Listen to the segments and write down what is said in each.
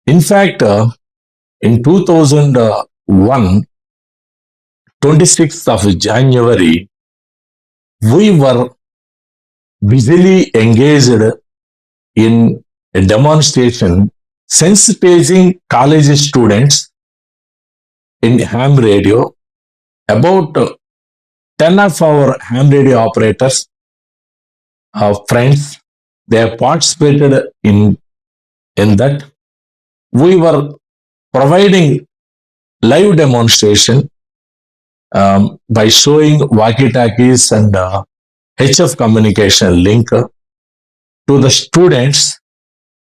In fact, in 2001, 26th of January, we were busily engaged in a demonstration sensitizing college students in ham radio. About 10 of our ham radio operators, friends, they have participated in that. We were providing live demonstration by showing walkie-talkies and HF communication link to the students,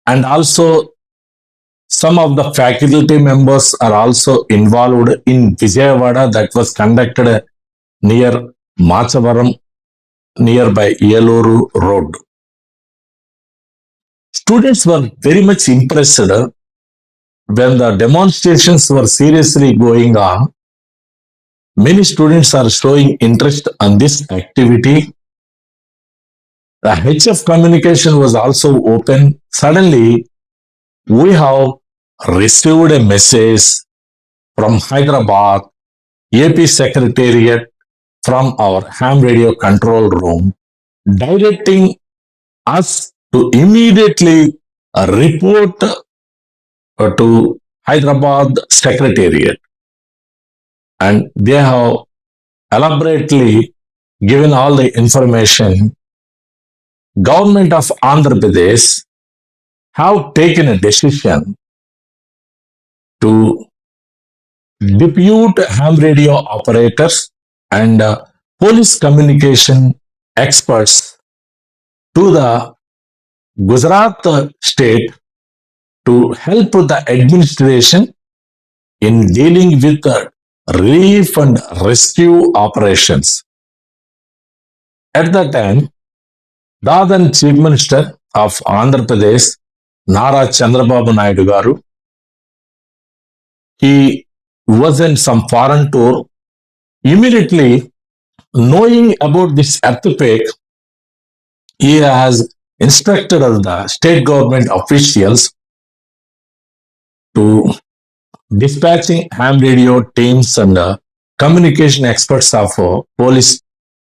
and also some of the faculty members are also involved in Vijayawada that was conducted near Machavaram, nearby Yelloru Road. Students were very much impressed when the demonstrations were seriously going on. Many students are showing interest on this activity. The HF communication was also open. Suddenly, we have received a message from Hyderabad, AP Secretariat, from our ham radio control room, directing us to immediately report to Hyderabad Secretariat. And they have elaborately given all the information. Government of Andhra Pradesh have taken a decision to depute ham radio operators and police communication experts to the Gujarat state to help the administration in dealing with the relief and rescue operations. At that time, the then Chief Minister of Andhra Pradesh, Nara Chandrababu Naidu Garu, he was in some foreign tour. Immediately, knowing about this earthquake, he has instructed the state government officials to dispatching ham radio teams and communication experts of police